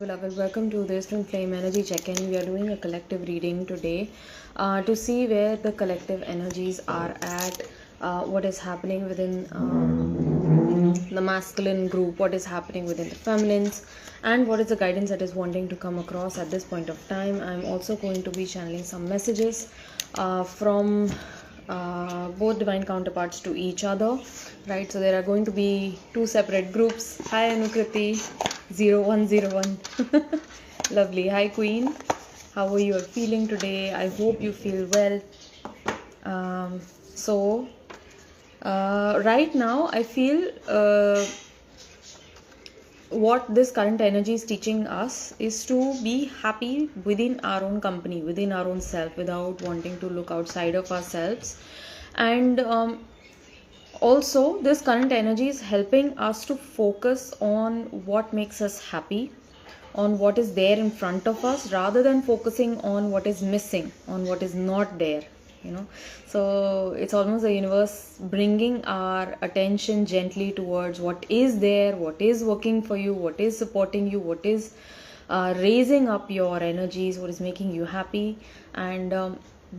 Beloved, welcome to this Twinflame energy check-in. We are doing a collective reading today to see where the collective energies are at, what is happening within the masculine group, what is happening within the feminines, and what is the guidance that is wanting to come across at this point of time. I'm also going to be channeling some messages from both divine counterparts to each other, right? So there are going to be two separate groups. Hi Anukriti 0101. Lovely. Hi Queen, how are you feeling today? I hope you feel well. So right now I feel what this current energy is teaching us is to be happy within our own company, within our own self, without wanting to look outside of ourselves. And also this current energy is helping us to focus on what makes us happy, on what is there in front of us, rather than focusing on what is missing, on what is not there. So it's almost the universe bringing our attention gently towards what is there, what is working for you, what is supporting you, what is raising up your energies, what is making you happy, and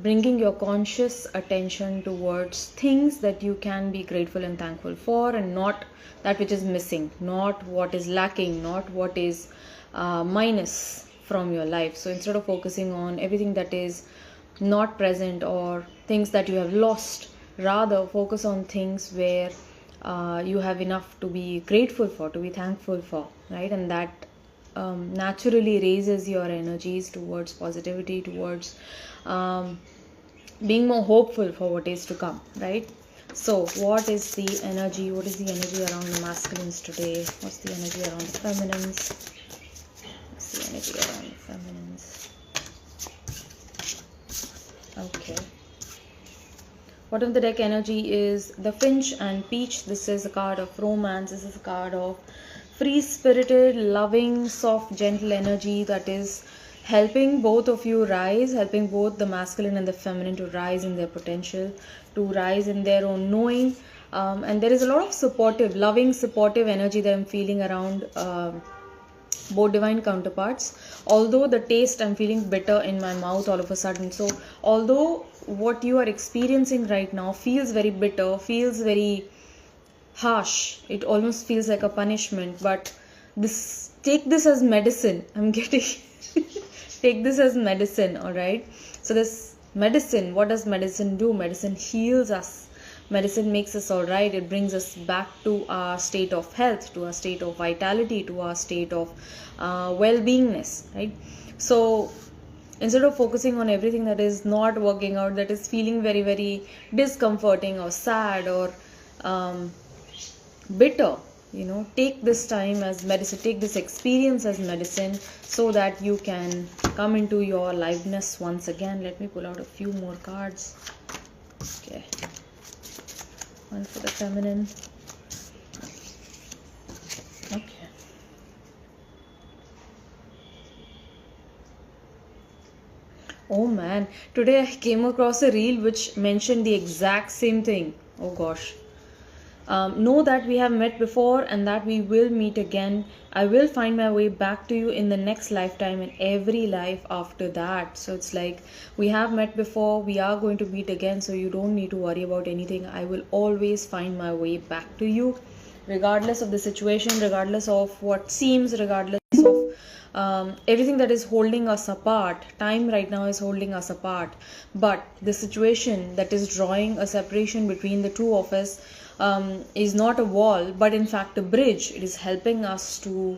bringing your conscious attention towards things that you can be grateful and thankful for, and not that which is missing, not what is lacking, not what is minus from your life. So instead of focusing on everything that is not present or things that you have lost, rather focus on things where you have enough to be grateful for, to be thankful for, right? And that naturally raises your energies towards positivity, towards being more hopeful for what is to come, right? So what is the energy? What is the energy around the masculines today? What's the energy around the feminines? What's the energy around the feminines? Okay. Bottom of the deck energy is the Finch and Peach. This is a card of romance. This is a card of free-spirited, loving, soft, gentle energy that is helping both of you rise, helping both the masculine and the feminine to rise in their potential, to rise in their own knowing. And there is a lot of supportive, loving, supportive energy that I'm feeling around both divine counterparts. Although the taste, I'm feeling bitter in my mouth all of a sudden. So although what you are experiencing right now feels very bitter, feels very harsh, it almost feels like a punishment, but take this as medicine. I'm getting take this as medicine. All right, so this medicine, what does medicine do? Medicine heals us. Medicine makes us all right. It brings us back to our state of health, to our state of vitality, to our state of well-beingness, right? So instead of focusing on everything that is not working out, that is feeling very, very discomforting or sad or bitter, take this time as medicine, take this experience as medicine, so that you can come into your liveness once again. Let me pull out a few more cards. Okay. One for the feminine. Okay. Oh man, today I came across a reel which mentioned the exact same thing. Oh gosh. Know that we have met before and that we will meet again. I will find my way back to you in the next lifetime and every life after that. So it's like, we have met before, we are going to meet again, so you don't need to worry about anything. I will always find my way back to you, regardless of the situation, regardless of what seems, regardless of everything that is holding us apart. Time right now is holding us apart, but the situation that is drawing a separation between the two of us is not a wall, but in fact a bridge. It is helping us to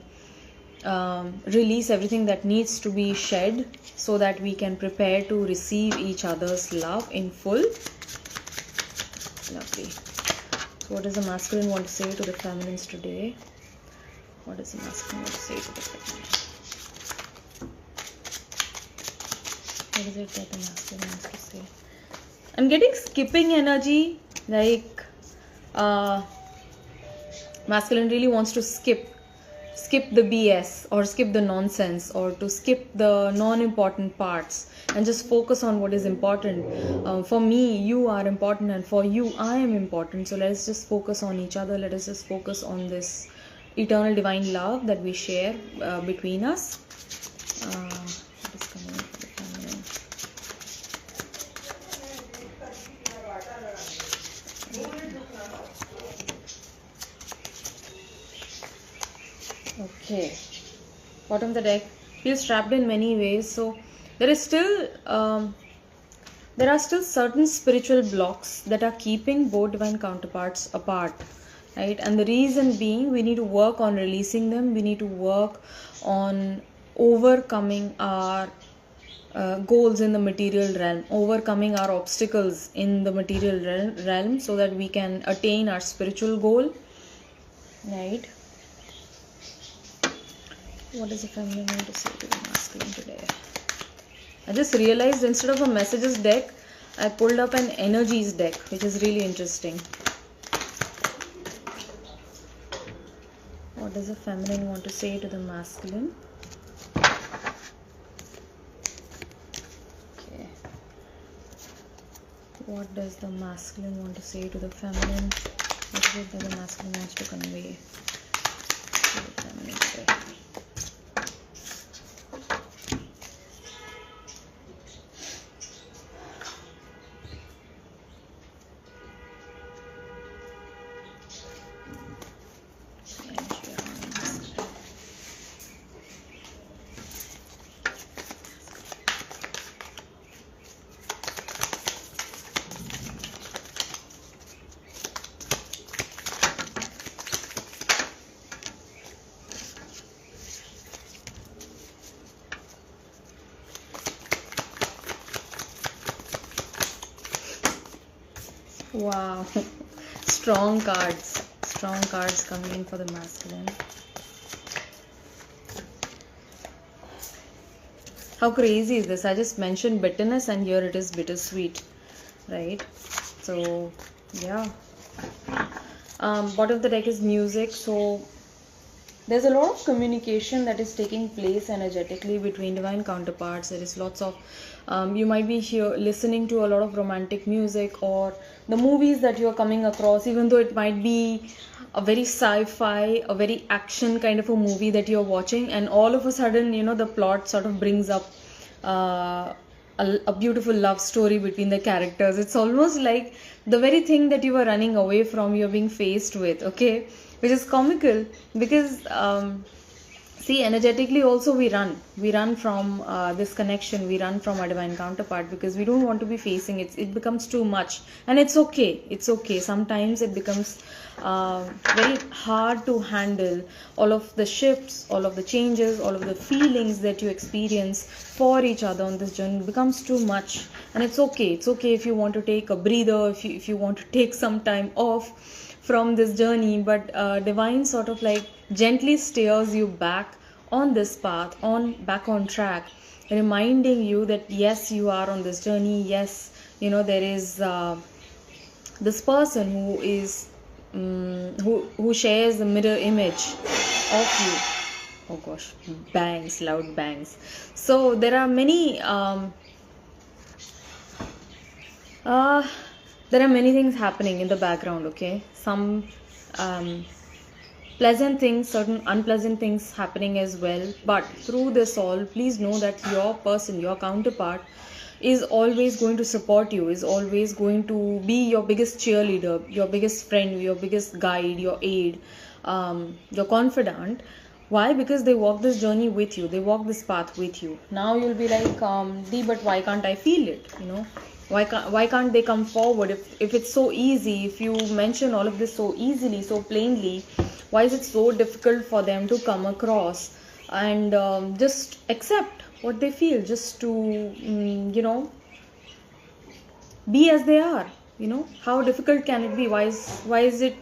release everything that needs to be shed, so that we can prepare to receive each other's love in full. Lovely. So what does the masculine want to say to the feminines today? What does the masculine want to say to the feminine? What is it that the masculine wants to say? I'm getting skipping energy, like masculine really wants to skip the BS, or skip the nonsense, or to skip the non-important parts and just focus on what is important. For me, you are important, and for you, I am important. So let's just focus on each other. Let us just focus on this eternal divine love that we share between us. What is coming up for the feminine? Okay, bottom of the deck, feels trapped in many ways. So there are still certain spiritual blocks that are keeping both divine counterparts apart, right? And the reason being, we need to work on releasing them. We need to work on overcoming our goals in the material realm, overcoming our obstacles in the material realm, so that we can attain our spiritual goal, right? What does the feminine want to say to the masculine today? I just realized instead of a messages deck, I pulled up an energies deck, which is really interesting. What does the feminine want to say to the masculine? Okay. What does the masculine want to say to the feminine? What is it that the masculine wants to convey to the feminine today? Wow, strong cards coming in for the masculine. How crazy is this? I just mentioned bitterness and here it is bittersweet, right? So yeah, bottom of the deck is music. So there's a lot of communication that is taking place energetically between divine counterparts. There is lots of you might be here listening to a lot of romantic music, or the movies that you're coming across, even though it might be a very sci-fi, a very action kind of a movie that you're watching, and all of a sudden, the plot sort of brings up a beautiful love story between the characters. It's almost like the very thing that you were running away from, you're being faced with, okay? Which is comical because see, energetically also we run from this connection, we run from our divine counterpart because we don't want to be facing it. It becomes too much, and it's okay. Sometimes it becomes very hard to handle all of the shifts, all of the changes, all of the feelings that you experience for each other on this journey. It becomes too much, and it's okay if you want to take a breather, if you want to take some time off from this journey, but divine sort of like gently steers you back on this path, back on track, reminding you that yes, you are on this journey. Yes, there is this person who is who shares the mirror image of you. Oh gosh, loud bangs. So there are many there are many things happening in the background, okay? Some pleasant things, certain unpleasant things happening as well. But through this all, please know that your person, your counterpart, is always going to support you, is always going to be your biggest cheerleader, your biggest friend, your biggest guide, your aid, your confidant. Why? Because they walk this journey with you, they walk this path with you. Now you'll be like, Dee, but why can't I feel it? Why can't they come forward if it's so easy? If you mention all of this so easily, so plainly, why is it so difficult for them to come across and just accept what they feel, just to be as they are? How difficult can it be? Why is it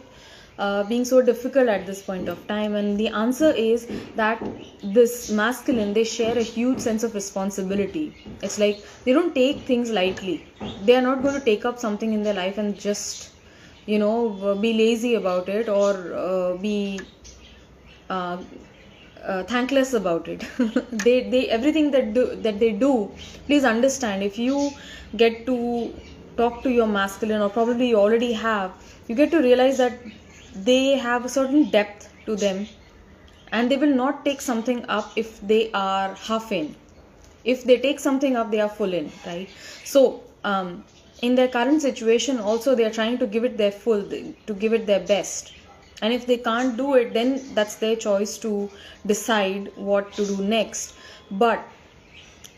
being so difficult at this point of time? And the answer is that this masculine, they share a huge sense of responsibility. It's like they don't take things lightly. They are not going to take up something in their life and just be lazy about it, or be thankless about it. they everything that they do, please understand, if you get to talk to your masculine, or probably you already have, you get to realize that they have a certain depth to them, and they will not take something up if they are half in. If they take something up, they are full in, right? So in their current situation also, they are trying to give it their full, to give it their best. And if they can't do it, then that's their choice to decide what to do next. But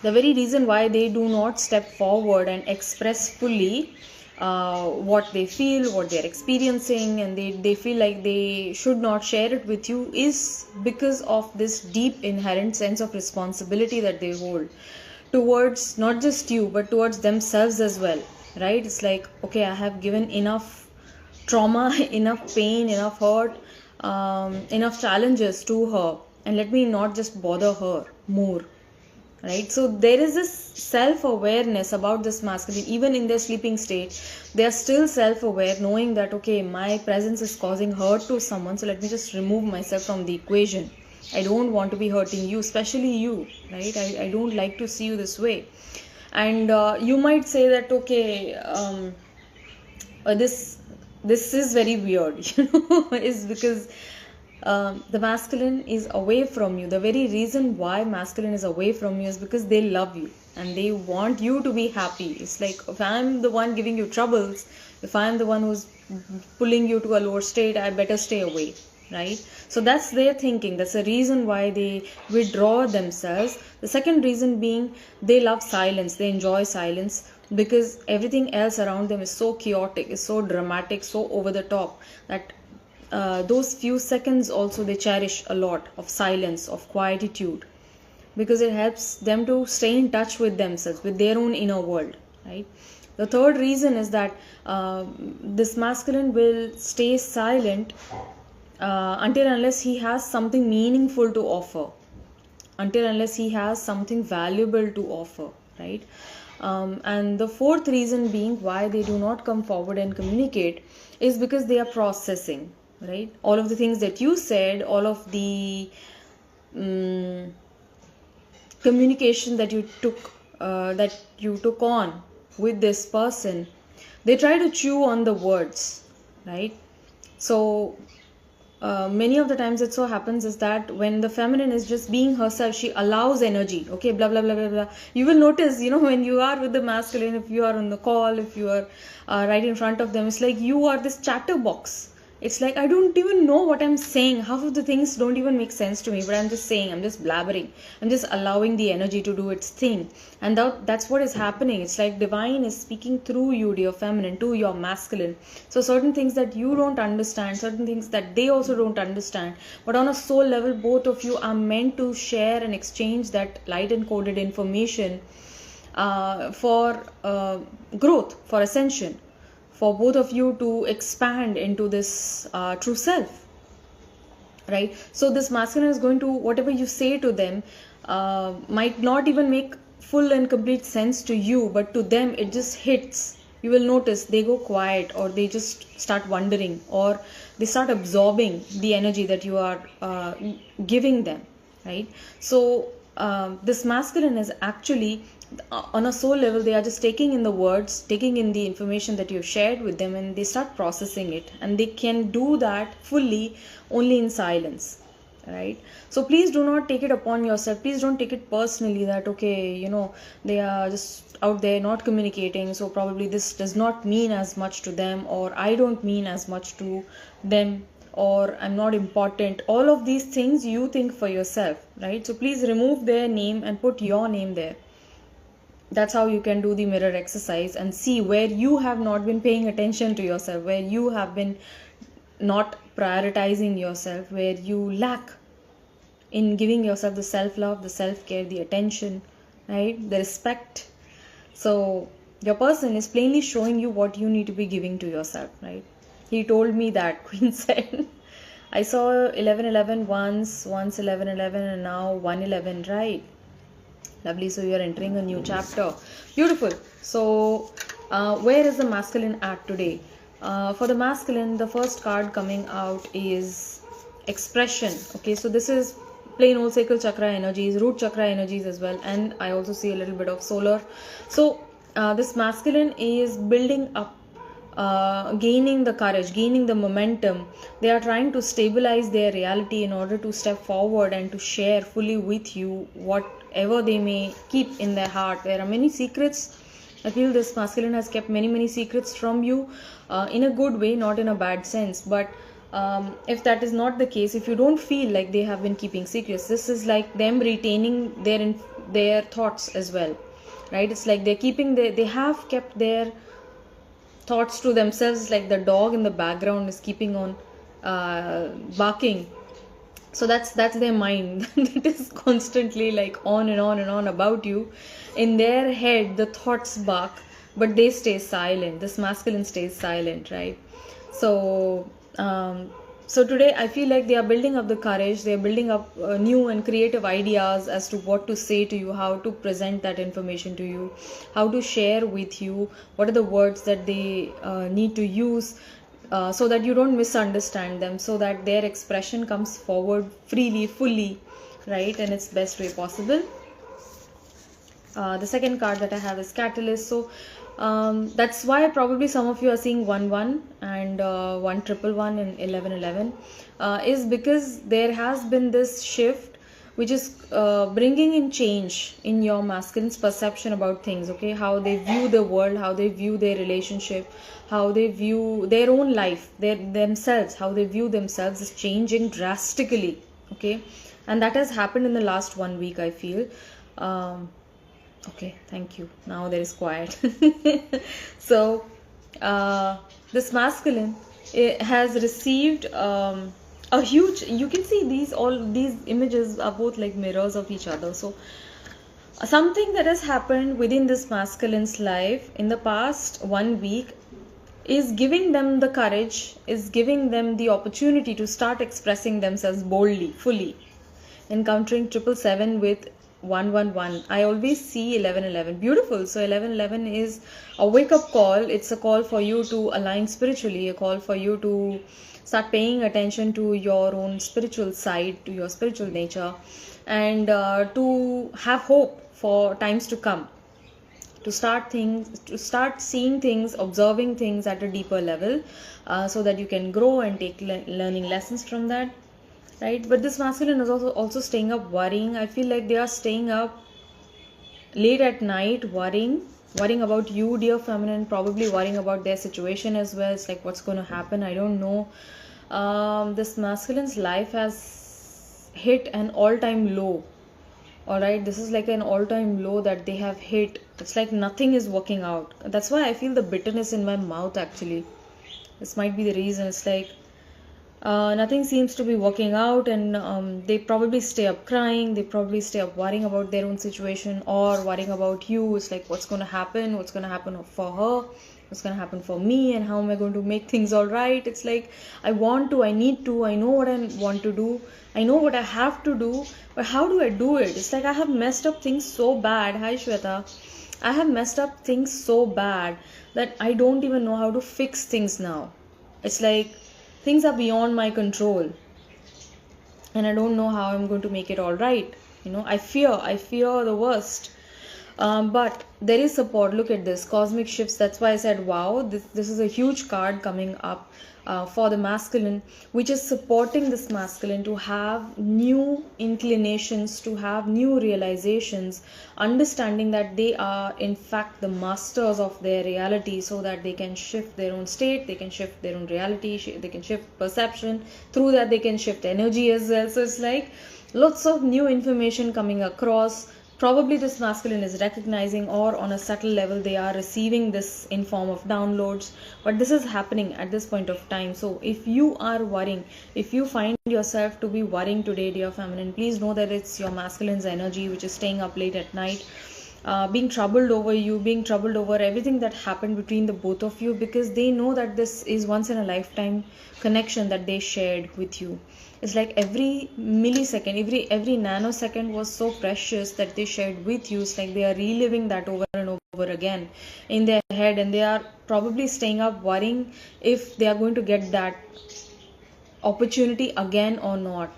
the very reason why they do not step forward and express fully what they feel, what they're experiencing, and they feel like they should not share it with you, is because of this deep inherent sense of responsibility that they hold towards not just you, but towards themselves as well, right? It's like, okay, I have given enough trauma, enough pain, enough hurt, enough challenges to her, and let me not just bother her more, right? So there is this self-awareness about this masculine. Even in their sleeping state, they are still self-aware, knowing that, okay, my presence is causing hurt to someone, so let me just remove myself from the equation. I don't want to be hurting you, especially you, right? I don't like to see you this way. And you might say that, okay, this is very weird, is because the masculine is away from you. The very reason why masculine is away from you is because they love you and they want you to be happy. It's like, if I'm the one giving you troubles, if I'm the one who's pulling you to a lower state, I better stay away, right? So that's their thinking. That's the reason why they withdraw themselves. The second reason being, they love silence. They enjoy silence because everything else around them is so chaotic, is so dramatic, so over the top, that those few seconds also they cherish a lot of silence, of quietude, because it helps them to stay in touch with themselves, with their own inner world, right? The third reason is that this masculine will stay silent until unless he has something meaningful to offer, until unless he has something valuable to offer, right? And the fourth reason being why they do not come forward and communicate is because they are processing, right? All of the things that you said, all of the communication that you took on with this person, they try to chew on the words, right? So many of the times it so happens is that when the feminine is just being herself, she allows energy, okay, blah blah blah blah blah. You will notice, when you are with the masculine, if you are on the call, if you are right in front of them, it's like you are this chatterbox. It's like, I don't even know what I'm saying. Half of the things don't even make sense to me, but I'm just saying, I'm just blabbering. I'm just allowing the energy to do its thing. And that's what is happening. It's like divine is speaking through you, dear feminine, to your masculine. So certain things that you don't understand, certain things that they also don't understand, but on a soul level, both of you are meant to share and exchange that light encoded information for growth, for ascension, for both of you to expand into this true self, right? So this masculine is going to, whatever you say to them might not even make full and complete sense to you, but to them it just hits. You will notice they go quiet, or they just start wondering, or they start absorbing the energy that you are giving them, right? So this masculine is actually, on a soul level, they are just taking in the words, taking in the information that you've shared with them, and they start processing it, and they can do that fully only in silence, right? So please do not take it upon yourself. Please don't take it personally that, okay, they are just out there not communicating, so probably this does not mean as much to them, or I don't mean as much to them, or I'm not important. All of these things you think for yourself, right? So please remove their name and put your name there. That's how you can do the mirror exercise and see where you have not been paying attention to yourself, where you have been not prioritizing yourself, where you lack in giving yourself the self-love, the self-care, the attention, right? The respect. So your person is plainly showing you what you need to be giving to yourself, right? He told me that, Queen said. I saw 1111 once 1111, and now 111, right? Lovely. So you are entering a new chapter. Beautiful. So where is the masculine at today? For the masculine, the first card coming out is expression. Okay, so this is plain old sacral chakra energies, root chakra energies as well, and I also see a little bit of solar. So this masculine is building up gaining the courage, gaining the momentum. They are trying to stabilize their reality in order to step forward and to share fully with you whatever they may keep in their heart. There are many secrets. I feel this masculine has kept many secrets from you, in a good way, not in a bad sense. But if that is not the case, if you don't feel like they have been keeping secrets, this is like them retaining their thoughts as well, right? It's like they have kept their thoughts to themselves, like the dog in the background is keeping on barking. So that's their mind. It is constantly like on and on and on about you. In their head the thoughts bark, but they stay silent. This masculine stays silent, right? So so today I feel like they are building up the courage, they are building up new and creative ideas as to what to say to you, how to present that information to you, how to share with you, what are the words that they need to use, so that you don't misunderstand them, so that their expression comes forward freely, fully, right, in its best way possible. The second card that I have is Catalyst. So that's why probably some of you are seeing 1-1 and 1-1-1 and 11-11, is because there has been this shift which is bringing in change in your masculine's perception about things, okay? How they view the world, how they view their relationship, how they view their own life, themselves, how they view themselves is changing drastically, okay? And that has happened in the last 1 week, I feel. Okay, thank you. Now there is quiet. So this masculine has received a huge, you can see all these images are both like mirrors of each other. So something that has happened within this masculine's life in the past 1 week is giving them the courage, is giving them the opportunity to start expressing themselves boldly, fully. Encountering 777 with 1-1-1. I always see 11-11. Beautiful. So 11-11 is a wake-up call. It's a call for you to align spiritually, a call for you to start paying attention to your own spiritual side, to your spiritual nature, and to have hope for times to come, to start seeing things, observing things at a deeper level, so that you can grow and take learning lessons from that. Right? But this masculine is also staying up worrying. I feel like they are staying up late at night worrying about you, dear feminine, probably worrying about their situation as well. It's like, what's going to happen? I don't know. This masculine's life has hit an all-time low. Alright, this is like an all-time low that they have hit. It's like nothing is working out. That's why I feel the bitterness in my mouth, actually. This might be the reason. It's like nothing seems to be working out, and they probably stay up crying, they probably stay up worrying about their own situation or worrying about you. It's like, what's going to happen for her, what's going to happen for me, and how am I going to make things all right? It's like, I need to, I know what I want to do, I know what I have to do, but how do I do it? It's like, I have messed up things so bad. Hi Shweta. I have messed up things so bad that I don't even know how to fix things now. It's like, things are beyond my control, and I don't know how I'm going to make it all right. I fear the worst. But there is support. Look at this, cosmic shifts. That's why I said, wow, this is a huge card coming up for the masculine, which is supporting this masculine to have new inclinations, to have new realizations, understanding that they are in fact the masters of their reality, so that they can shift their own state, they can shift their own reality, they can shift perception. Through that they can shift energy as well. So it's like lots of new information coming across. Probably this masculine is recognizing, or on a subtle level they are receiving this in form of downloads, but this is happening at this point of time. So if you are worrying, if you find yourself to be worrying today, dear feminine, please know that it's your masculine's energy which is staying up late at night, being troubled over you, being troubled over everything that happened between the both of you, because they know that this is once in a lifetime connection that they shared with you. It's like every millisecond, every nanosecond was so precious that they shared with you. It's like they are reliving that over and over again in their head, and they are probably staying up worrying if they are going to get that opportunity again or not.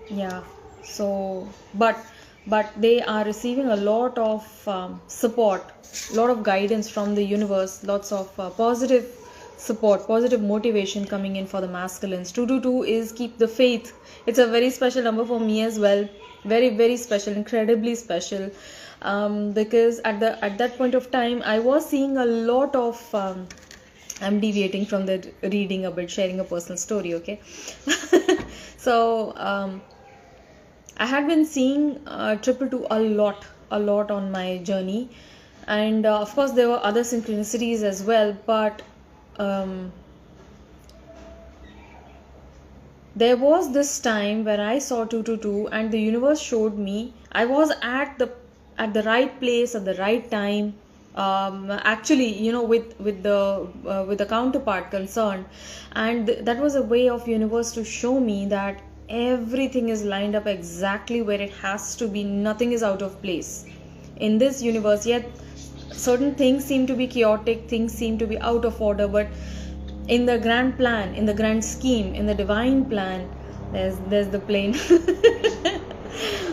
Yeah. So, but but they are receiving a lot of support, a lot of guidance from the universe, lots of positive support, positive motivation coming in for the masculines. 222 is keep the faith. It's a very special number for me as well, very very special, incredibly special, because at that point of time I was seeing a lot of I'm deviating from the reading a bit, sharing a personal story, okay? So I had been seeing 222 a lot on my journey, and of course there were other synchronicities as well, but there was this time when I saw 222 and the universe showed me I was at the right place at the right time. Actually, with the counterpart concerned, and that was a way of universe to show me that everything is lined up exactly where it has to be. Nothing is out of place in this universe. Yet certain things seem to be chaotic, things seem to be out of order, but in the grand plan, in the grand scheme, in the divine plan, there's the plane.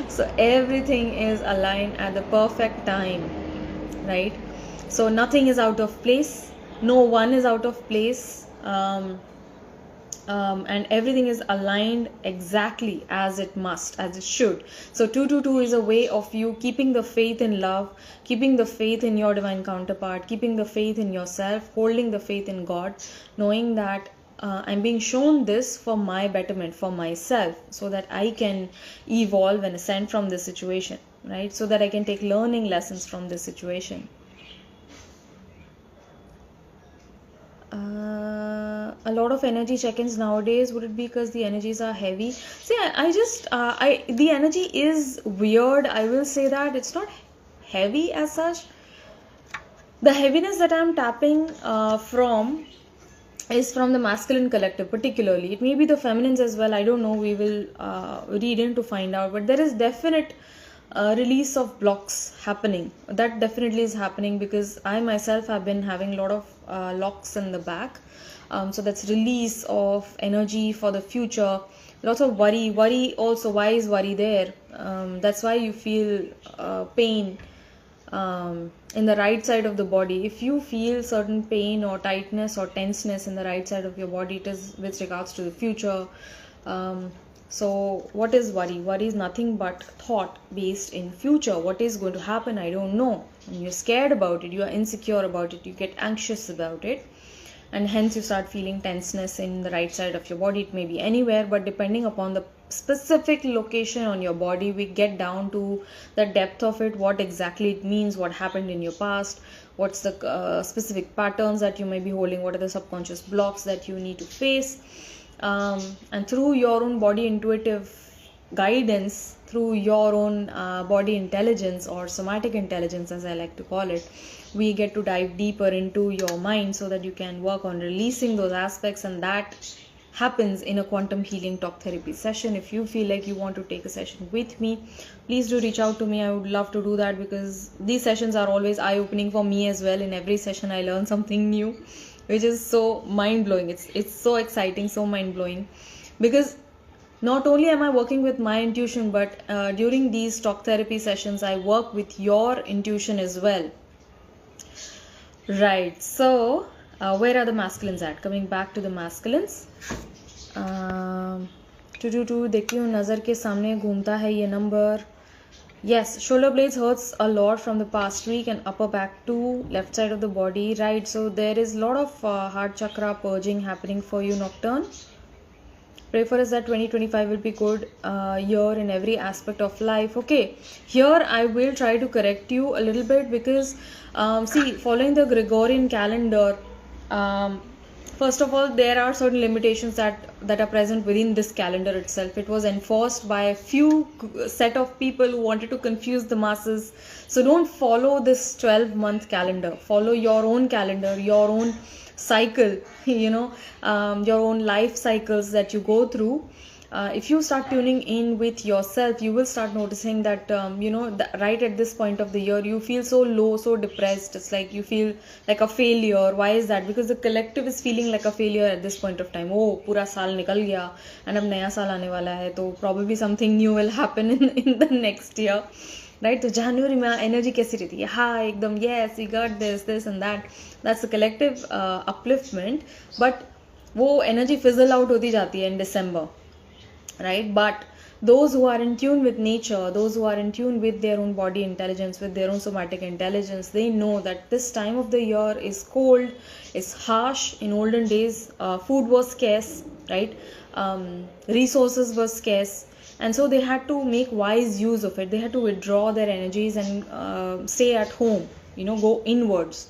So everything is aligned at the perfect time, right? So nothing is out of place, no one is out of place, and everything is aligned exactly as it must, as it should. So 222 is a way of you keeping the faith in love, keeping the faith in your divine counterpart, keeping the faith in yourself, holding the faith in God, knowing that I'm being shown this for my betterment, for myself, so that I can evolve and ascend from this situation, right? So that I can take learning lessons from this situation. A lot of energy check-ins nowadays. Would it be because the energies are heavy? See, the energy is weird. I will say that it's not heavy as such. The heaviness that I'm tapping from is from the masculine collective particularly. It may be the feminines as well, I don't know. We will read in to find out, but there is definite release of blocks happening. That definitely is happening because I myself have been having a lot of locks in the back. So that's release of energy for the future. Lots of worry also. Why is worry there? That's why you feel pain in the right side of the body. If you feel certain pain or tightness or tenseness in the right side of your body, it is with regards to the future. So what is worry? Worry is nothing but thought based in future. What is going to happen? I don't know. And you're scared about it. You are insecure about it. You get anxious about it. And hence you start feeling tenseness in the right side of your body. It may be anywhere, but depending upon the specific location on your body, we get down to the depth of it, what exactly it means, what happened in your past, what's the specific patterns that you may be holding, what are the subconscious blocks that you need to face. And through your own body intuitive guidance, through your own body intelligence or somatic intelligence as I like to call it, we get to dive deeper into your mind so that you can work on releasing those aspects, and that happens in a quantum healing talk therapy session. If you feel like you want to take a session with me, please do reach out to me. I would love to do that because these sessions are always eye-opening for me as well. In every session I learn something new, which is so mind-blowing. It's so exciting, so mind-blowing, because not only am I working with my intuition, but during these talk therapy sessions I work with your intuition as well. Right, so where are the masculines at? Coming back to the masculines, 222 देखिए नज़र के सामने घूमता है ये number. Yes, shoulder blades hurts a lot from the past week, and upper back too, left side of the body, right? So there is a lot of heart chakra purging happening for you, Nocturne. Pray for us that 2025 will be good year in every aspect of life. Okay, here I will try to correct you a little bit because see, following the Gregorian calendar, first of all, there are certain limitations that are present within this calendar itself. It was enforced by a few set of people who wanted to confuse the masses. So don't follow this 12-month calendar. Follow your own calendar, your own cycle, your own life cycles that you go through. if you start tuning in with yourself, you will start noticing that right at this point of the year you feel so low, so depressed. It's like you feel like a failure. Why is that? Because the collective is feeling like a failure at this point of time. Oh, पूरा साल निकल गया and अब नया साल आने वाला है, तो probably something new will happen in the next year. Right. तो जनवरी में एनर्जी कैसी रहती है? हाँ, एकदम yes we got this and that's the collective upliftment. But वो एनर्जी फिजल आउट होती जाती है इन दिसंबर, right? But those who are in tune with nature, those who are in tune with their own body intelligence, with their own somatic intelligence, they know that this time of the year is cold, is harsh. In olden days, food was scarce, right? Resources were scarce, and so they had to make wise use of it. They had to withdraw their energies and stay at home, go inwards,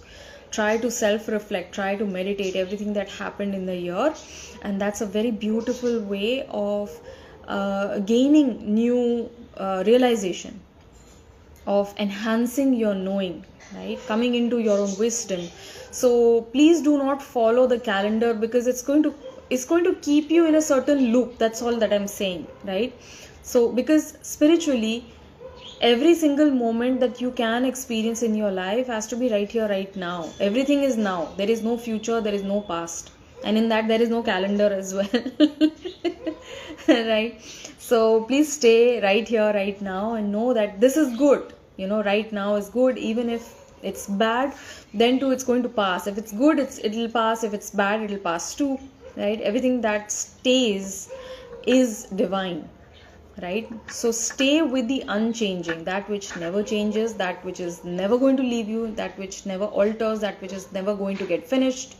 try to self-reflect, try to meditate everything that happened in the year. And that's a very beautiful way of gaining new realization, of enhancing your knowing, right? Coming into your own wisdom. So please do not follow the calendar, because it's going to keep you in a certain loop. That's all that I'm saying, right? So because spiritually, every single moment that you can experience in your life has to be right here, right now. Everything is now. There is no future, there is no past, and in that there is no calendar as well. Right? So please stay right here, right now, and know that this is good. Right now is good. Even if it's bad, then too it's going to pass. If it's good, it'll pass. If it's bad, it'll pass too, right? Everything that stays is divine, right? So stay with the unchanging, that which never changes, that which is never going to leave you, that which never alters, that which is never going to get finished,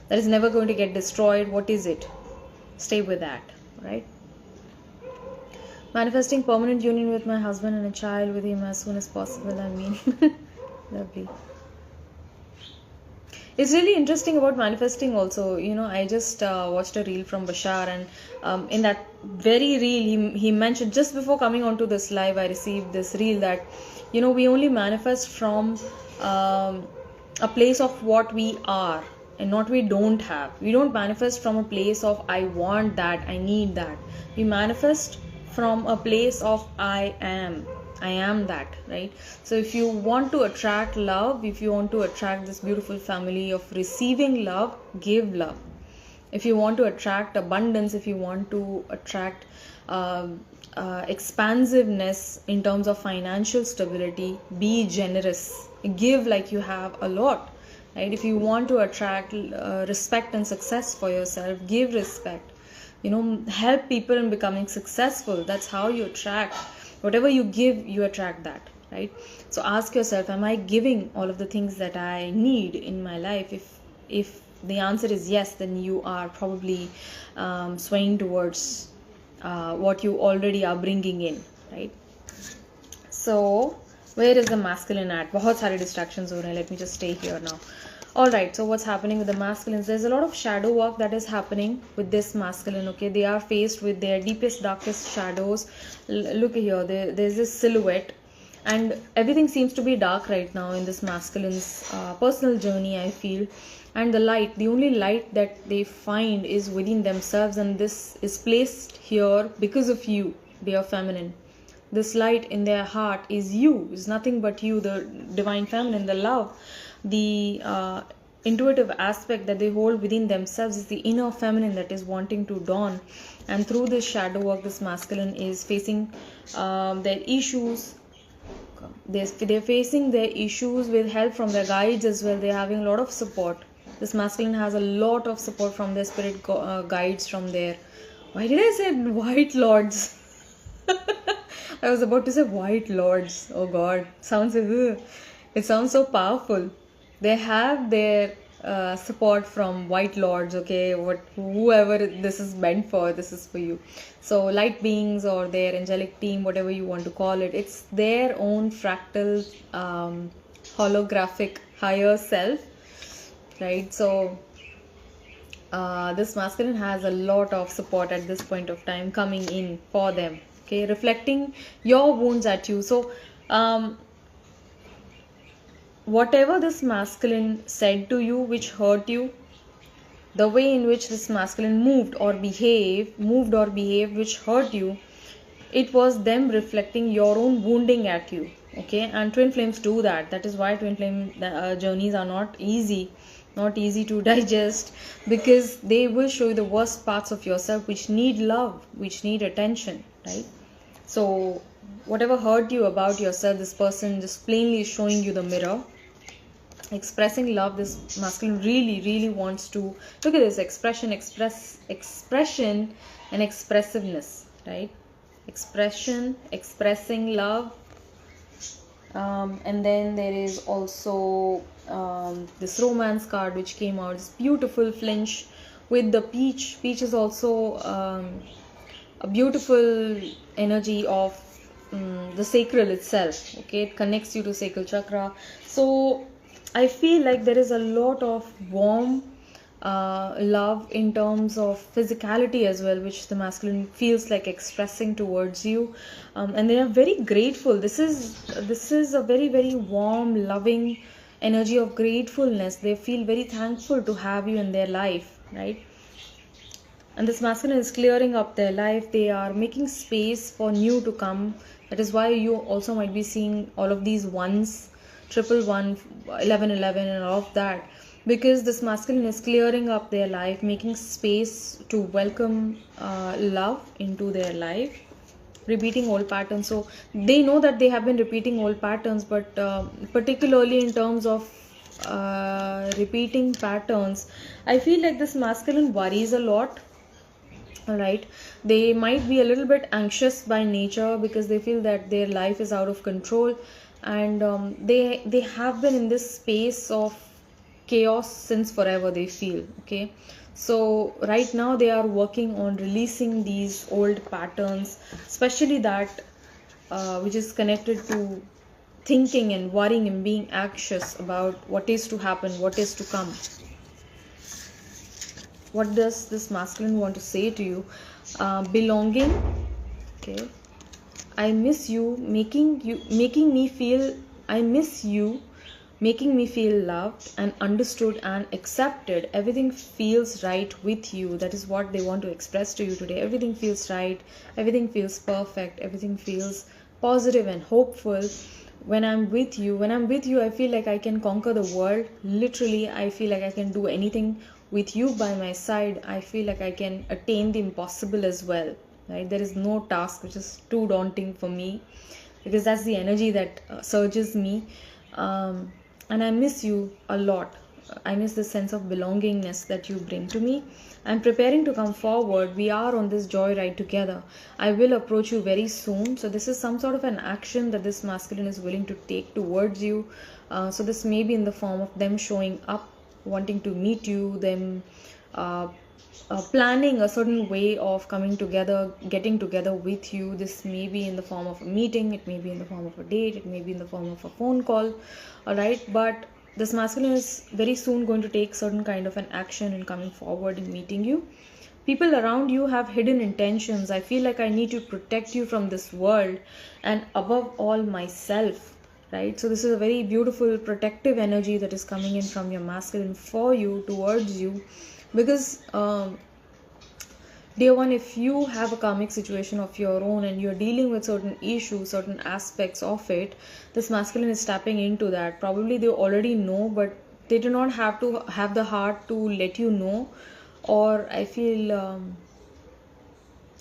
that is never going to get destroyed. What is it? Stay with that, right? Manifesting permanent union with my husband and a child with him as soon as possible. I mean, lovely. It's really interesting about manifesting also. I just watched a reel from Bashar, and in that very reel he mentioned, just before coming onto this live, I received this reel that we only manifest from a place of what we are and not we don't have. We don't manifest from a place of I want that, I need that. We manifest from a place of I am that, right? So if you want to attract love, if you want to attract this beautiful family of receiving love, give love. If you want to attract abundance, if you want to attract expansiveness in terms of financial stability, be generous. Give like you have a lot, right? If you want to attract respect and success for yourself, give respect. Help people in becoming successful. That's how you attract. Whatever you give, you attract that, right? So ask yourself, am I giving all of the things that I need in my life? If the answer is yes, then you are probably swaying towards what you already are bringing in, right? So where is the masculine at? बहुत सारे distractions हो रहे हैं. Let me just stay here now. Alright, so what's happening with the masculines? There's a lot of shadow work that is happening with this masculine, okay? They are faced with their deepest, darkest shadows. Look here, there's this silhouette, and everything seems to be dark right now in this masculine's personal journey, I feel. And the only light that they find is within themselves, and this is placed here because of you, dear feminine. This light in their heart is you, is nothing but you, the divine feminine, the love. The intuitive aspect that they hold within themselves is the inner feminine that is wanting to dawn. And through this shadow work, this masculine is facing their issues. They're facing their issues with help from their guides as well. They're having a lot of support. This masculine has a lot of support from their spirit guides, from their... Why did I say white lords? I was about to say white lords. Oh God, it sounds so powerful. They have their support from white lords, okay? Whoever this is meant for, this is for you. So light beings or their angelic team, whatever you want to call it, it's their own fractal holographic higher self, right? So this masculine has a lot of support at this point of time coming in for them, okay? Reflecting your wounds at you. So whatever this masculine said to you which hurt you, the way in which this masculine moved or behaved which hurt you, it was them reflecting your own wounding at you. Okay, and twin flames do that. That is why twin flame journeys are not easy to digest, because they will show you the worst parts of yourself which need love, which need attention, right? So whatever hurt you about yourself, this person just plainly is showing you the mirror, expressing love. This masculine really wants to look at this expression and expressiveness, right? Expression, expressing love. And then there is also this romance card which came out, this beautiful flinch with the peach. Peach is also a beautiful energy of the sacral itself. Okay, it connects you to sacral chakra. So I feel like there is a lot of warm love in terms of physicality as well, which the masculine feels like expressing towards you, and they are very grateful. This is a very warm, loving energy of gratefulness. They feel very thankful to have you in their life, right? And this masculine is clearing up their life. They are making space for new to come. That is why you also might be seeing all of these ones, 111, 1111 and all of that, because this masculine is clearing up their life, making space to welcome love into their life, repeating old patterns. So they know that they have been repeating old patterns, but particularly in terms of repeating patterns, I feel like this masculine worries a lot. Alright, they might be a little bit anxious by nature because they feel that their life is out of control, and they have been in this space of chaos since forever, they feel. Okay, so right now they are working on releasing these old patterns, especially that which is connected to thinking and worrying and being anxious about what is to happen, what is to come. What does this masculine want to say to you? Belonging. Okay, I miss you, making me feel. I miss you, making me feel loved and understood and accepted. Everything feels right with you. That is what they want to express to you today. Everything feels right. Everything feels perfect. Everything feels positive and hopeful. When I'm with you, I feel like I can conquer the world. Literally, I feel like I can do anything. With you by my side, I feel like I can attain the impossible as well, right? There is no task which is too daunting for me, because that's the energy that surges me. And I miss you a lot. I miss the sense of belongingness that you bring to me. I'm preparing to come forward. We are on this joyride together. I will approach you very soon. So this is some sort of an action that this masculine is willing to take towards you. So this may be in the form of them showing up, wanting to meet you, them planning a certain way of coming together, getting together with you. This may be in the form of a meeting, it may be in the form of a date, it may be in the form of a phone call. Alright, but this masculine is very soon going to take certain kind of an action in coming forward and meeting you. People around you have hidden intentions. I feel like I need to protect you from this world, and above all myself. Right, so this is a very beautiful protective energy that is coming in from your masculine for you, towards you, because dear one, if you have a karmic situation of your own and you're dealing with certain issues, certain aspects of it, this masculine is tapping into that. Probably they already know, but they do not have to have the heart to let you know, or I feel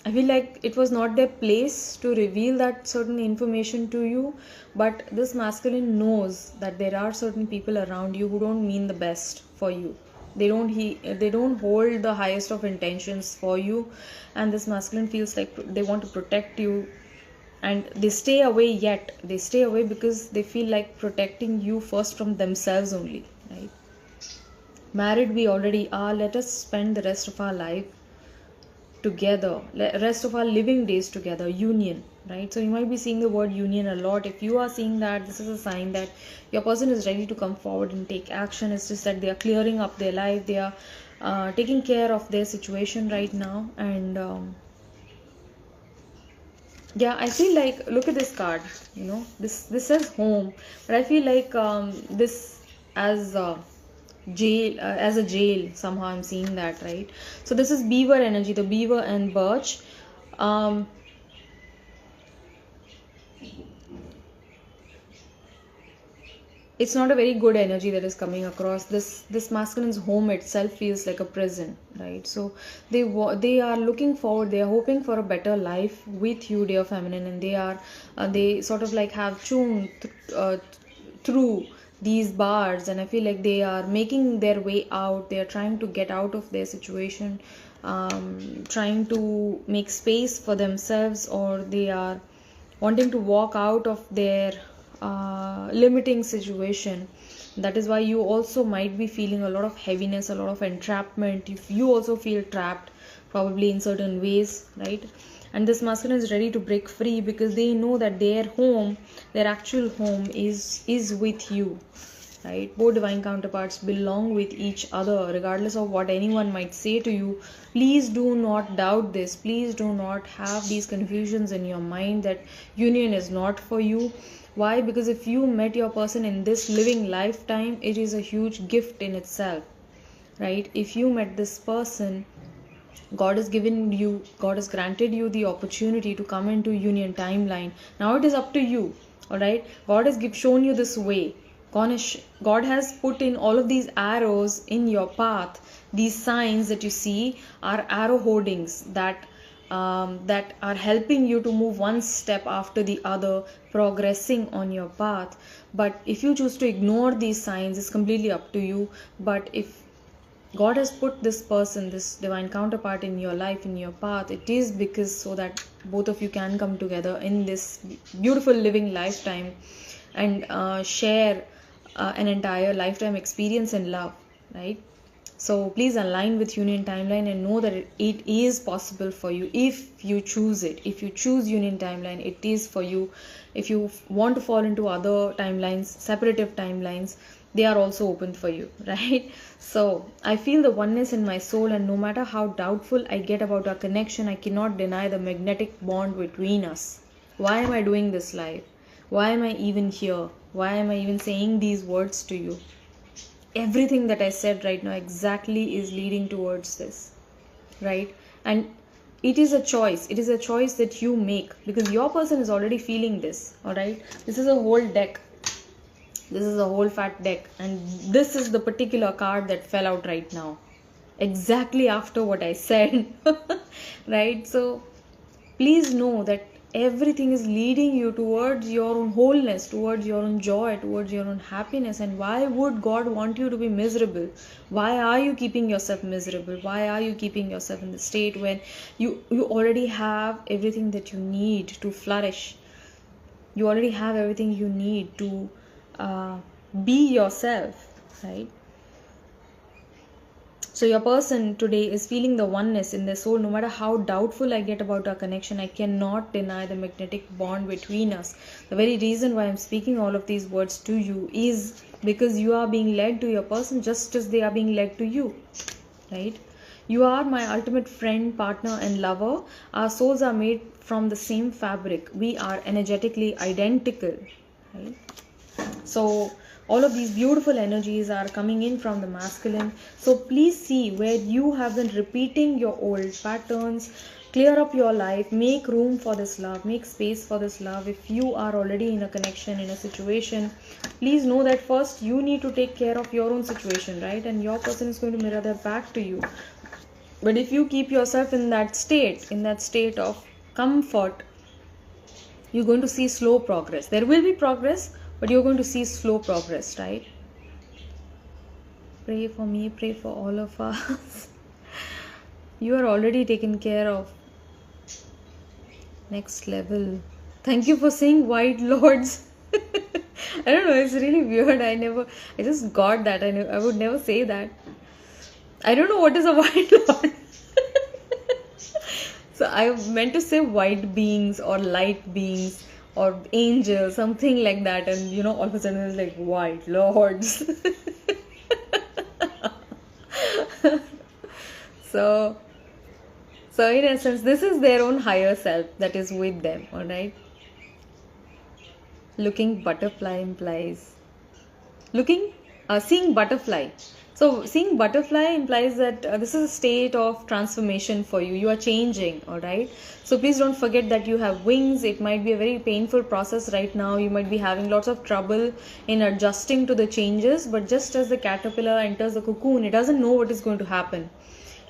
like it was not their place to reveal that certain information to you. But this masculine knows that there are certain people around you who don't mean the best for you. They don't hold the highest of intentions for you, and this masculine feels like they want to protect you, and they stay away because they feel like protecting you first from themselves only, right? Married we already are. Let us spend the rest of our life together, rest of our living days together, union, right? So you might be seeing the word union a lot. If you are seeing that, this is a sign that your person is ready to come forward and take action. It's just that they are clearing up their life, they are taking care of their situation right now. And yeah, I feel like, look at this card, this says home, but I feel like this as jail, as a jail. Somehow I'm seeing that, right? So this is beaver energy, the beaver and birch. um it's not a very good energy that is coming across. This masculine's home itself feels like a prison, right? So they are looking forward, they are hoping for a better life with you, dear feminine, and they sort of like have tuned through these bars, and I feel like they are making their way out. They are trying to get out of their situation, trying to make space for themselves, or they are wanting to walk out of their limiting situation. That is why you also might be feeling a lot of heaviness, a lot of entrapment. If you also feel trapped probably in certain ways, right? And this masculine is ready to break free because they know that their home, their actual home is with you, right? Both divine counterparts belong with each other, regardless of what anyone might say to you. Please do not doubt this. Please do not have these confusions in your mind that union is not for you. Why? Because if you met your person in this living lifetime, it is a huge gift in itself, right? If you met this person, God has given you, God has granted you the opportunity to come into union timeline. Now it is up to you, all right? God has shown you this way. God has put in all of these arrows in your path. These signs that you see are arrow holdings that are helping you to move one step after the other, progressing on your path. But if you choose to ignore these signs, it's completely up to you. But if God has put this person, this divine counterpart in your life, in your path, it is because so that both of you can come together in this beautiful living lifetime and share an entire lifetime experience in love, right? So please align with union timeline and know that it is possible for you if you choose it. If you choose union timeline, it is for you. If you want to fall into other timelines, separative timelines, they are also open for you, right? So I feel the oneness in my soul, and no matter how doubtful I get about our connection, I cannot deny the magnetic bond between us. Why am I doing this live? Why am I even here? Why am I even saying these words to you? Everything that I said right now exactly is leading towards this, right? And it is a choice. It is a choice that you make because your person is already feeling this, all right? This is a whole deck. This is a whole fat deck, and this is the particular card that fell out right now, exactly after what I said, right? So please know that everything is leading you towards your own wholeness, towards your own joy, towards your own happiness. And why would God want you to be miserable? Why are you keeping yourself miserable? Why are you keeping yourself in the state when you already have everything that you need to flourish? You already have everything you need to be yourself, right? So your person today is feeling the oneness in their soul. No matter how doubtful I get about our connection, I cannot deny the magnetic bond between us. The very reason why I'm speaking all of these words to you is because you are being led to your person just as they are being led to you, right? You are my ultimate friend, partner, and lover. Our souls are made from the same fabric. We are energetically identical, right? So all of these beautiful energies are coming in from the masculine. So please see where you have been repeating your old patterns. Clear up your life, make room for this love, make space for this love. If you are already in a connection, in a situation, please know that first you need to take care of your own situation, right? And your person is going to mirror that back to you. But if you keep yourself in that state of comfort, you're going to see slow progress. There will be progress, but you're going to see slow progress, right? Pray for me, pray for all of us. You are already taken care of. Next level. Thank you for saying white lords. I don't know, it's really weird. I just got that. I would never say that. I don't know what is a white lord. So I meant to say white beings or light beings or angels, something like that, and all of a sudden it's like white lords. so in essence, this is their own higher self that is with them, all right? Looking butterfly implies seeing butterfly. So seeing butterfly implies that this is a state of transformation for you. You are changing, all right? So please don't forget that you have wings. It might be a very painful process right now. You might be having lots of trouble in adjusting to the changes, but just as the caterpillar enters the cocoon, it doesn't know what is going to happen.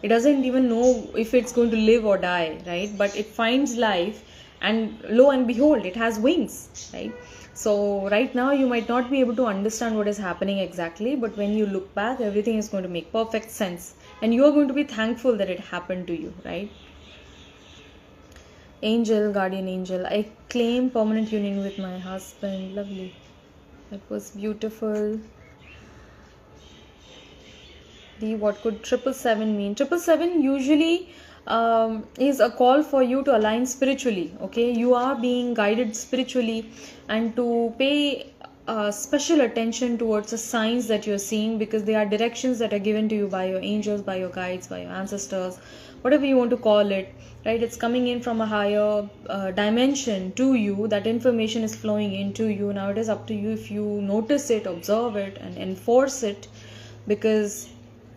It doesn't even know if it's going to live or die, right? But it finds life, and lo and behold, it has wings, right? So right now you might not be able to understand what is happening exactly, but when you look back, everything is going to make perfect sense, and you are going to be thankful that it happened to you, right? Angel, guardian angel, I claim permanent union with my husband. Lovely. That was beautiful. What could 777 mean? 777 usually is a call for you to align spiritually. Okay, you are being guided spiritually, and to pay special attention towards the signs that you're seeing, because they are directions that are given to you by your angels, by your guides, by your ancestors, whatever you want to call it, right? It's coming in from a higher dimension to you. That information is flowing into you. Now it is up to you if you notice it, observe it, and enforce it, because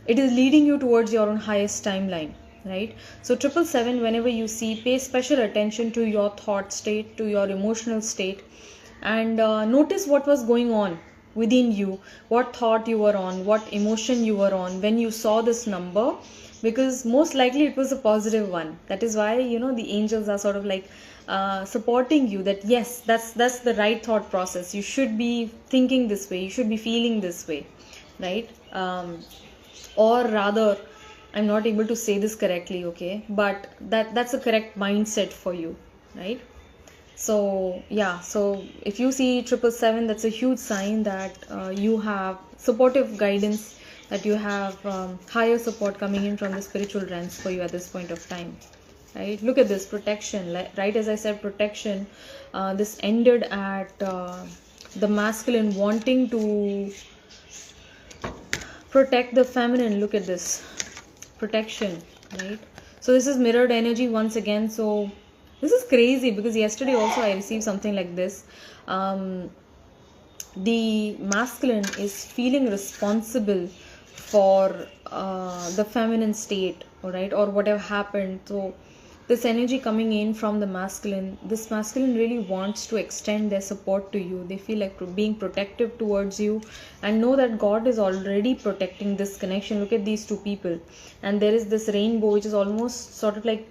it is leading you towards your own highest timeline, right? So 777, whenever you see, pay special attention to your thought state, to your emotional state, and notice what was going on within you, what thought you were on, what emotion you were on when you saw this number, because most likely it was a positive one. That is why, the angels are sort of like supporting you, that yes, that's the right thought process. You should be thinking this way, you should be feeling this way, right? Or rather, I'm not able to say this correctly, okay, but that's a correct mindset for you, right? So yeah, so if you see 777, that's a huge sign that you have supportive guidance, that you have higher support coming in from the spiritual realms for you at this point of time, right? Look at this protection, right? As I said, protection. This ended at the masculine wanting to protect the feminine. Look at this protection, right? So this is mirrored energy once again. So this is crazy, because yesterday also I received something like this. The masculine is feeling responsible for the feminine state, all right, or whatever happened. So this energy coming in from the masculine, this masculine really wants to extend their support to you. They feel like being protective towards you, and know that God is already protecting this connection. Look at these two people, and there is this rainbow which is almost sort of like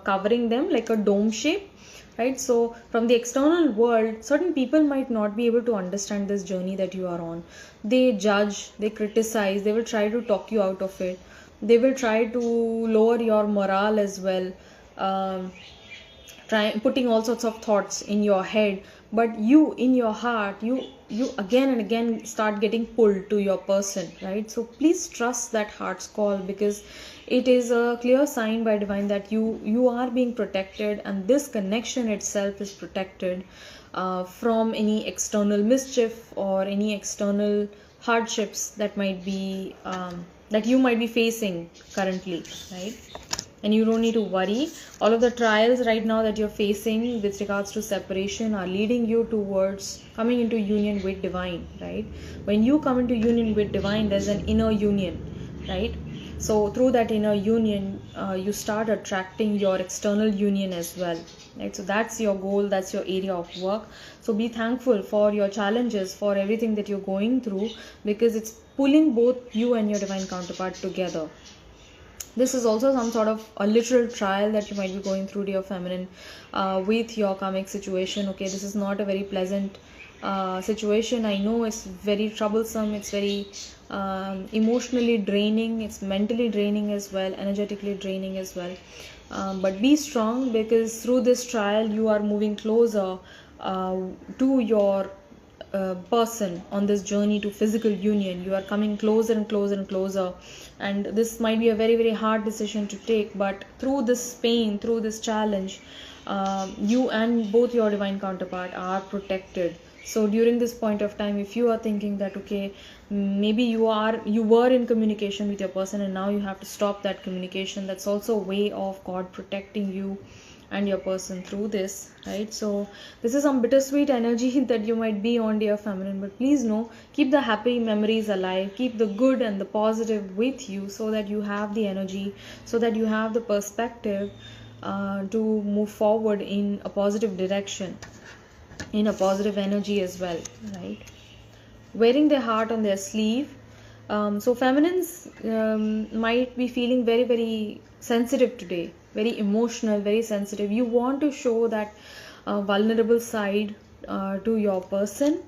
covering them, like a dome shape, right? So from the external world, certain people might not be able to understand this journey that you are on. They judge, they criticize, they will try to talk you out of it, they will try to lower your morale as well, putting all sorts of thoughts in your head. But you, in your heart, you again and again start getting pulled to your person, right? So please trust that heart's call, because it is a clear sign by divine that you are being protected, and this connection itself is protected from any external mischief or any external hardships that might be that you might be facing currently, right? And you don't need to worry. All of the trials right now that you're facing with regards to separation are leading you towards coming into union with divine, right? When you come into union with divine, there's an inner union, right? So through that inner union, you start attracting your external union as well, right? So that's your goal, that's your area of work. So be thankful for your challenges, for everything that you're going through, because it's pulling both you and your divine counterpart together. This is also some sort of a literal trial that you might be going through, dear feminine, with your karmic situation. Okay, this is not a very pleasant situation. I know it's very troublesome, it's very emotionally draining, it's mentally draining as well, energetically draining as well. But be strong, because through this trial you are moving closer to your person on this journey to physical union. You are coming closer and closer and closer, and this might be a very, very hard decision to take, but through this pain, through this challenge, you and both your divine counterpart are protected. So during this point of time, if you are thinking that okay, maybe you were in communication with your person and now you have to stop that communication, that's also a way of God protecting you and your person through this, right? So this is some bittersweet energy that you might be on, dear feminine, but please know, keep the happy memories alive, keep the good and the positive with you, so that you have the energy, so that you have the perspective to move forward in a positive direction, in a positive energy as well, right? Wearing their heart on their sleeve. So feminines might be feeling very, very sensitive today, very emotional, very sensitive. You want to show that vulnerable side to your person,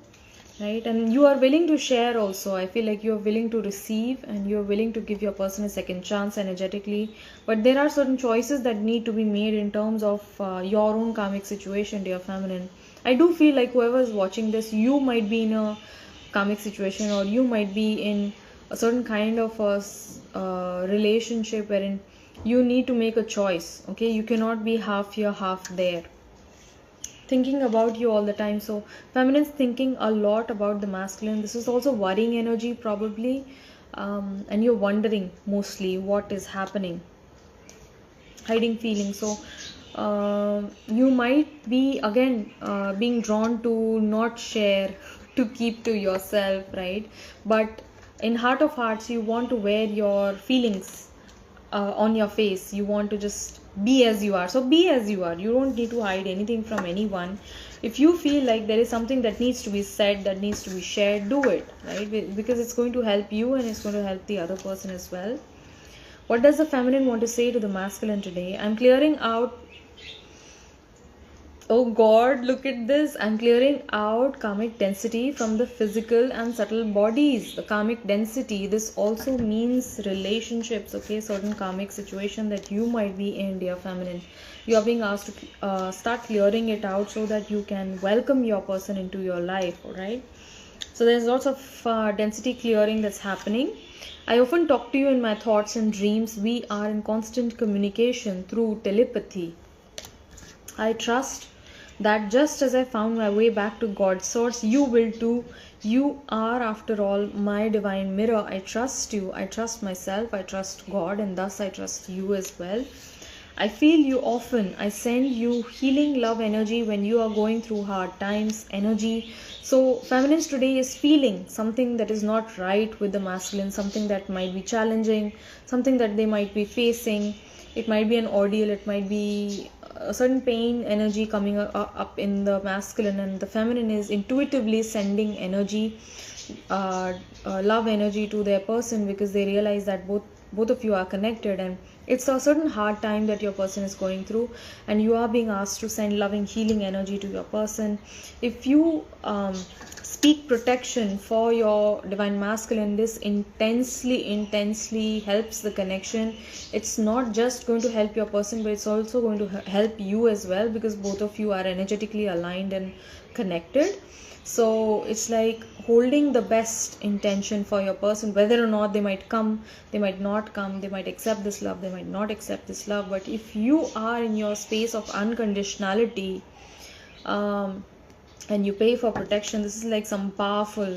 right? And you are willing to share also. I feel like you are willing to receive, and you are willing to give your person a second chance energetically. But there are certain choices that need to be made in terms of your own karmic situation, dear feminine. I do feel like whoever is watching this, you might be in a karmic situation, or you might be in a certain kind of a relationship wherein you need to make a choice. Okay, you cannot be half here, half there, thinking about you all the time. So feminine's thinking a lot about the masculine. This is also worrying energy probably, and you're wondering mostly what is happening, hiding feelings. So you might be again being drawn to not share, to keep to yourself, right? But in heart of hearts, you want to wear your feelings on your face. You want to just be as you are. So be as you are. You don't need to hide anything from anyone. If you feel like there is something that needs to be said, that needs to be shared, do it, right? Because it's going to help you, and it's going to help the other person as well. What does the feminine want to say to the masculine today? I'm clearing out. Oh God, look at this. I'm clearing out karmic density from the physical and subtle bodies. The karmic density, this also means relationships, okay? Certain karmic situation that you might be in, dear feminine. You are being asked to start clearing it out so that you can welcome your person into your life, alright? So there's lots of density clearing that's happening. I often talk to you in my thoughts and dreams. We are in constant communication through telepathy. I trust that just as I found my way back to God's source, you will too. You are, after all, my divine mirror. I trust you. I trust myself. I trust God, and thus I trust you as well. I feel you often. I send you healing love energy when you are going through hard times, energy. So feminines today is feeling something that is not right with the masculine, something that might be challenging, something that they might be facing. It might be an ordeal, it might be a certain pain energy coming up in the masculine, and the feminine is intuitively sending energy, love energy to their person, because they realize that both of you are connected, and it's a certain hard time that your person is going through, and you are being asked to send loving healing energy to your person. If you speak protection for your divine masculine, this intensely helps the connection. It's not just going to help your person, but it's also going to help you as well, because both of you are energetically aligned and connected. So it's like holding the best intention for your person, whether or not they might come, they might not come, they might accept this love, they might not accept this love. But if you are in your space of unconditionality, and you pay for protection, this is like some powerful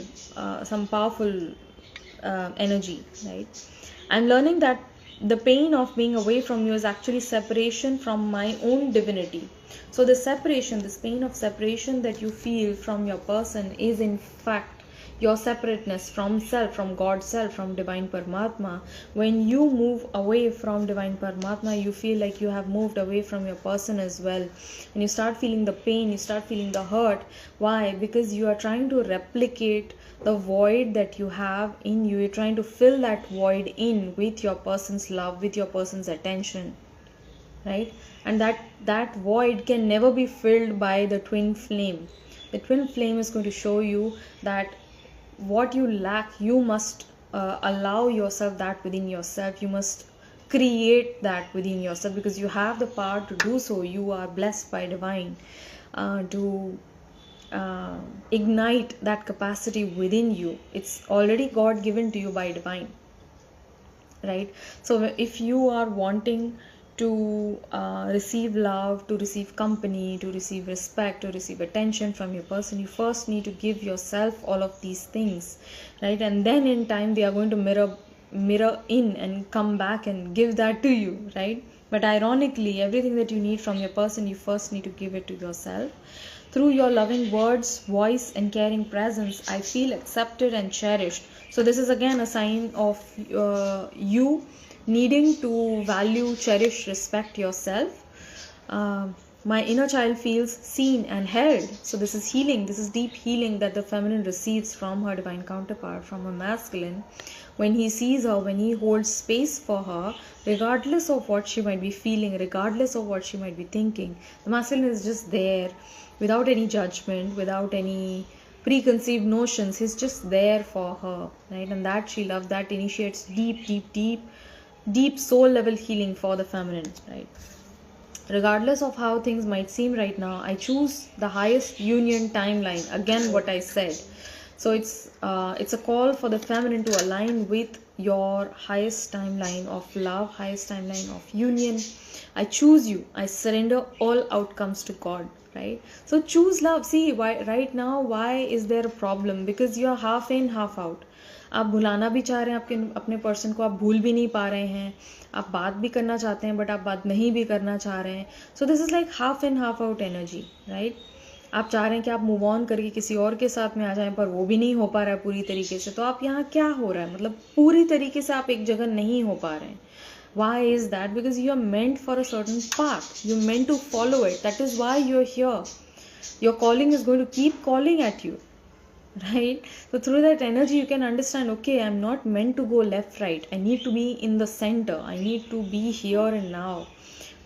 energy, right? I'm learning that the pain of being away from you is actually separation from my own divinity. So the separation, this pain of separation that you feel from your person is in fact your separateness from self, from God's self, from divine Paramatma. When you move away from divine Paramatma, you feel like you have moved away from your person as well, and you start feeling the pain, you start feeling the hurt. Why? Because you are trying to replicate the void that you have in you. You're trying to fill that void in with your person's love, with your person's attention, right? And that void can never be filled by the twin flame. The twin flame is going to show you that what you lack, you must allow yourself that within yourself. You must create that within yourself, because you have the power to do so. You are blessed by divine to ignite that capacity within you. It's already God given to you by divine, right? So if you are wanting to receive love, to receive company, to receive respect, to receive attention from your person, you first need to give yourself all of these things, right? And then in time they are going to mirror in and come back and give that to you, right? But ironically, everything that you need from your person, you first need to give it to yourself. Through your loving words, voice, and caring presence, I feel accepted and cherished. So this is again a sign of you needing to value, cherish, respect yourself. My inner child feels seen and held. So this is healing. This is deep healing that the feminine receives from her divine counterpart, from her masculine. When he sees her, when he holds space for her, regardless of what she might be feeling, regardless of what she might be thinking, the masculine is just there without any judgment, without any preconceived notions. He's just there for her, right? And that she loves, that initiates deep soul level healing for the feminine, right? Regardless of how things might seem right now, I choose the highest union timeline. Again, what I said. So it's a call for the feminine to align with your highest timeline of love, highest timeline of union. I choose you. I surrender all outcomes to God, right? So choose love. See, why right now, why is there a problem? Because you are half in, half out. आप भुलाना भी चाह रहे हैं आपके अपने person को, आप भूल भी नहीं पा रहे हैं, आप बात भी करना चाहते हैं बट आप बात नहीं भी करना चाह रहे हैं. So this is like half in half out energy, right? आप चाह रहे हैं कि आप मूव ऑन करके किसी और के साथ में आ जाएं, पर वो भी नहीं हो पा रहा है पूरी तरीके से. तो आप यहाँ क्या हो रहा है, मतलब पूरी तरीके से आप एक जगह नहीं हो पा रहे हैं. Why is that? Because you are meant for a certain path. You're meant to follow it. That is why you're here. Your calling is going to keep calling at you, right? So through that energy you can understand, okay, I'm not meant to go left, right. I need to be in the center. I need to be here and now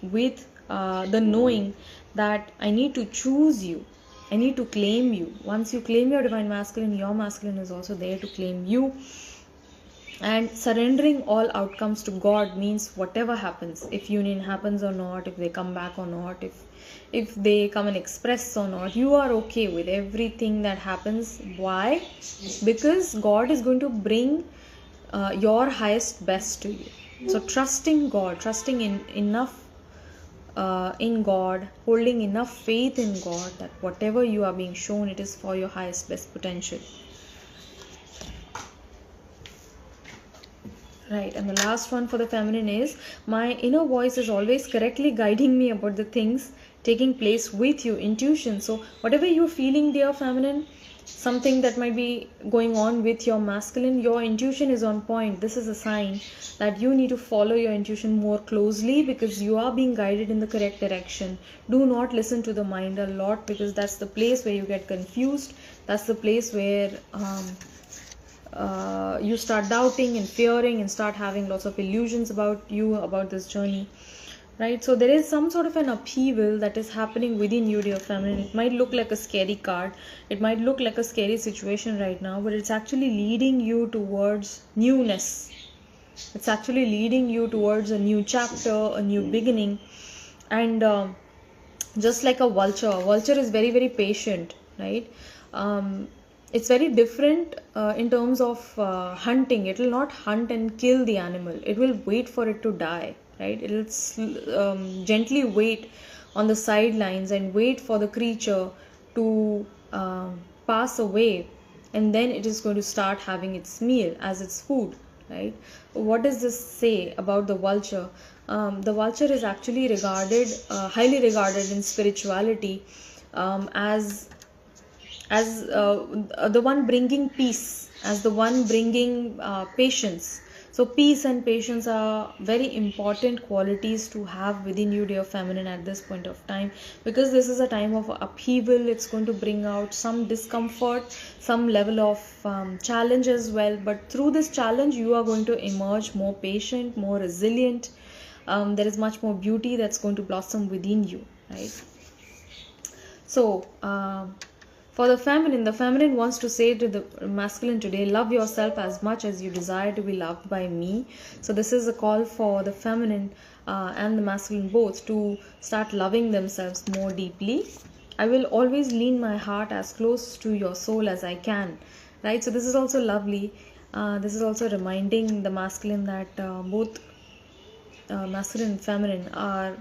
with the knowing that I need to choose you. I need to claim you. Once you claim your divine masculine, your masculine is also there to claim you. And surrendering all outcomes to God means whatever happens, if union happens or not, if they come back or not, if they come and express or not, you are okay with everything that happens. Why? Because God is going to bring your highest best to you. So trusting God, trusting enough in God, holding enough faith in God that whatever you are being shown, it is for your highest best potential. Right, and the last one for the feminine is, my inner voice is always correctly guiding me about the things taking place with you, intuition. So whatever you're feeling, dear feminine, something that might be going on with your masculine, your intuition is on point. This is a sign that you need to follow your intuition more closely, because you are being guided in the correct direction. Do not listen to the mind a lot, because that's the place where you get confused. That's the place where you start doubting and fearing and start having lots of illusions about you, about this journey, right? So there is some sort of an upheaval that is happening within you, dear feminine. It might look like a scary card, it might look like a scary situation right now, but it's actually leading you towards newness. It's actually leading you towards a new chapter, a new beginning. And just like a vulture is very, very patient, right? It's very different in terms of hunting. It will not hunt and kill the animal. It will wait for it to die, right? It will gently wait on the sidelines and wait for the creature to pass away, and then it is going to start having its meal as its food, right? What does this say about the vulture? The vulture is actually regarded, highly regarded in spirituality as the one bringing peace, as the one bringing patience. So peace and patience are very important qualities to have within you, dear feminine, at this point of time, because this is a time of upheaval. It's going to bring out some discomfort, some level of challenge as well, but through this challenge you are going to emerge more patient, more resilient. There is much more beauty that's going to blossom within you, right? So for the feminine wants to say to the masculine today, love yourself as much as you desire to be loved by me. So this is a call for the feminine and the masculine both to start loving themselves more deeply. I will always lean my heart as close to your soul as I can, right? So this is also lovely. This is also reminding the masculine that both masculine and feminine are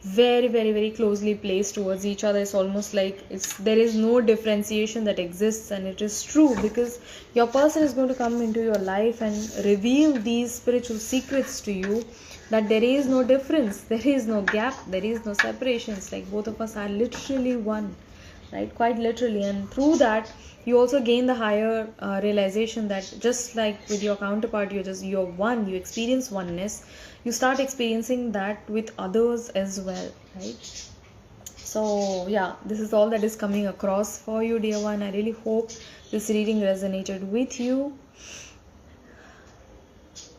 very, very, very closely placed towards each other. It's almost like there is no differentiation that exists, and it is true, because your person is going to come into your life and reveal these spiritual secrets to you that there is no difference, there is no gap, there is no separations. Like both of us are literally one, right? Quite literally. And through that, you also gain the higher realization that just like with your counterpart, you're one. You experience oneness. You start experiencing that with others as well, right? So yeah, this is all that is coming across for you, dear one. I really hope this reading resonated with you.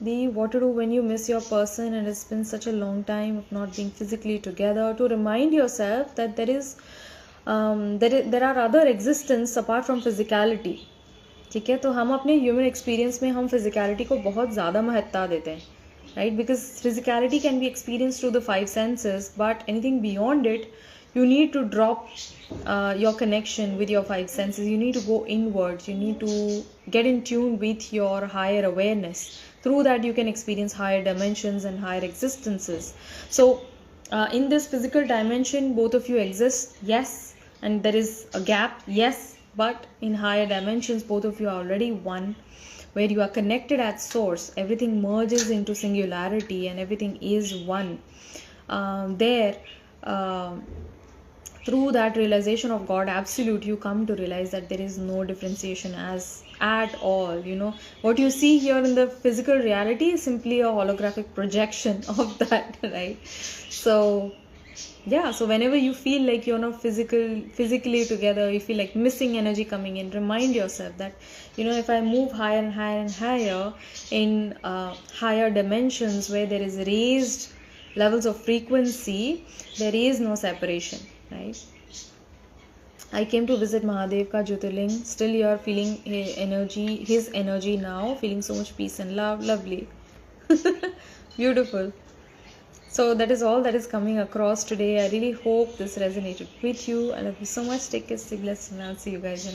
What to do when you miss your person and it's been such a long time of not being physically together. To remind yourself that there are other existence apart from physicality. ठीक है, तो हम अपने human experience में हम physicality को बहुत ज़्यादा महत्ता देते हैं, right? Because physicality can be experienced through the five senses, but anything beyond it, you need to drop your connection with your five senses. You need to go inwards. You need to get in tune with your higher awareness. Through that, you can experience higher dimensions and higher existences. So, in this physical dimension, both of you exist, yes, and there is a gap, yes, but in higher dimensions, both of you are already one, where you are connected at source. Everything merges into singularity and everything is one. Through that realization of God absolute, you come to realize that there is no differentiation at all. What you see here in the physical reality is simply a holographic projection of that, right? So yeah, so whenever you feel like you're not physically together, you feel like missing energy coming in, remind yourself that if I move higher and higher and higher in higher dimensions where there is raised levels of frequency, there is no separation, right? I came to visit Mahadev ka Jyotirling. Still you are feeling his energy now, feeling so much peace and love. Lovely. Beautiful. So that is all that is coming across today. I really hope this resonated with you. I love you so much. Take care, stay blessed, and I'll see you guys